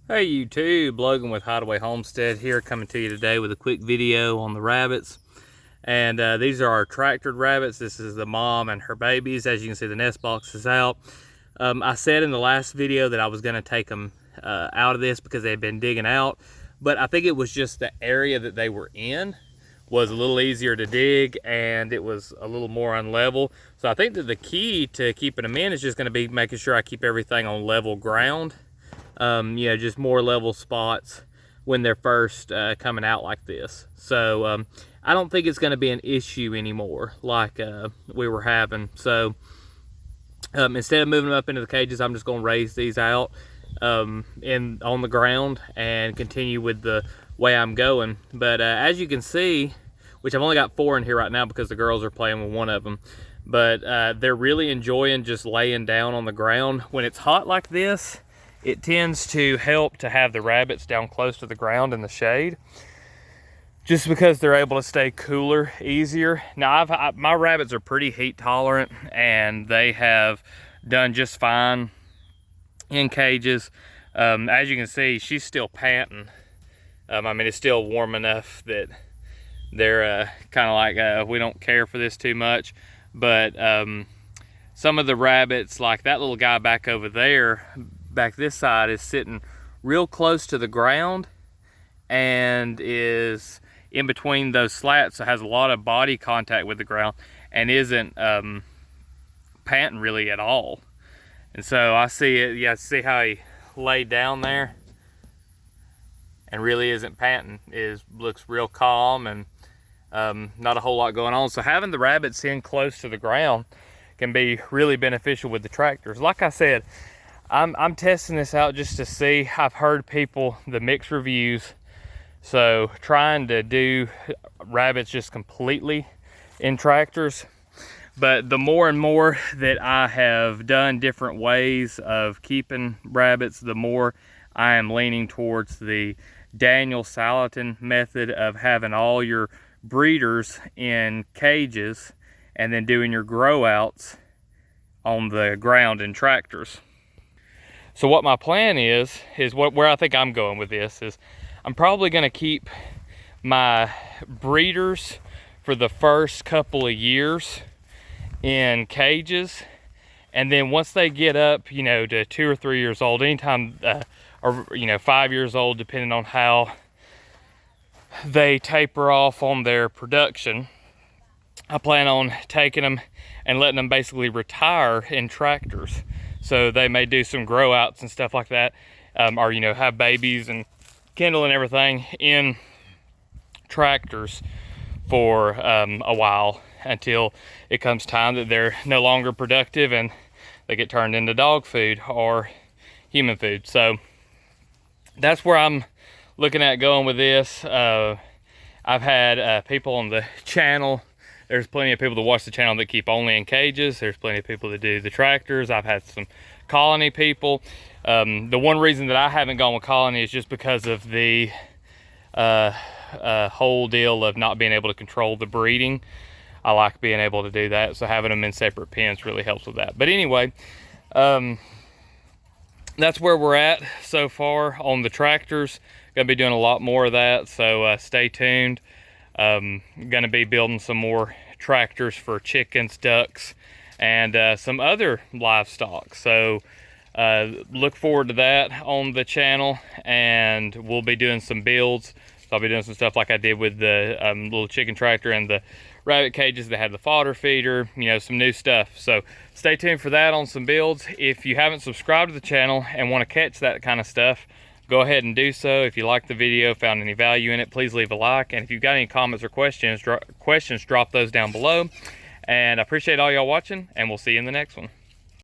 Hey YouTube, Logan with Hideaway Homestead here, coming to you today with a quick video on the rabbits. And these are our tractored rabbits. This is the mom and her babies. As you can see, the nest box is out. I said in the last video that I was going to take them out of this because they had been digging out, but I think it was just the area that they were in was a little easier to dig and it was a little more unlevel. So I think that the key to keeping them in is just going to be making sure I keep everything on level ground. Just more level spots when they're first coming out like this. So I don't think it's going to be an issue anymore like we were having. So instead of moving them up into the cages, I'm just going to raise these out on the ground and continue with the way I'm going. But as you can see, which I've only got 4 in here right now because the girls are playing with one of them, but they're really enjoying just laying down on the ground. When it's hot like this, it tends to help to have the rabbits down close to the ground in the shade, just because they're able to stay cooler easier. Now, my rabbits are pretty heat tolerant, and they have done just fine in cages. As you can see, she's still panting. It's still warm enough that they're kind of like, we don't care for this too much. But some of the rabbits, like that little guy back over there, back this side, is sitting real close to the ground and is in between those slats, so has a lot of body contact with the ground and isn't panting really at all. And so I see it, yeah, see how he laid down there and really isn't panting, looks real calm and not a whole lot going on. So having the rabbits in close to the ground can be really beneficial with the tractors. Like I said, I'm testing this out just to see. I've heard people, the mixed reviews, so trying to do rabbits just completely in tractors. But the more and more that I have done different ways of keeping rabbits, the more I am leaning towards the Daniel Salatin method of having all your breeders in cages and then doing your grow outs on the ground in tractors. So what my plan is where I think I'm going with this is I'm probably going to keep my breeders for the first couple of years in cages, and then once they get up, to 2 or 3 years old, anytime, or 5 years old, depending on how they taper off on their production, I plan on taking them and letting them basically retire in tractors. So they may do some grow outs and stuff like that, or have babies and kindle and everything in tractors for a while, until it comes time that they're no longer productive and they get turned into dog food or human food. So that's where I'm looking at going with this. I've had people on the channel. There's plenty of people that watch the channel that keep only in cages. There's plenty of people that do the tractors. I've had some colony people. The one reason that I haven't gone with colony is just because of the whole deal of not being able to control the breeding. I like being able to do that, so having them in separate pens really helps with that. But anyway, that's where we're at so far on the tractors. Gonna be doing a lot more of that, so stay tuned. Gonna be building some more tractors for chickens, ducks, and some other livestock. So look forward to that on the channel, and we'll be doing some builds. So I'll be doing some stuff like I did with the little chicken tractor and the rabbit cages that had the fodder feeder, some new stuff. So stay tuned for that on some builds. If you haven't subscribed to the channel and want to catch that kind of stuff, go ahead and do so. If you liked the video, found any value in it, please leave a like. And if you've got any comments or questions, drop those down below. And I appreciate all y'all watching, and we'll see you in the next one.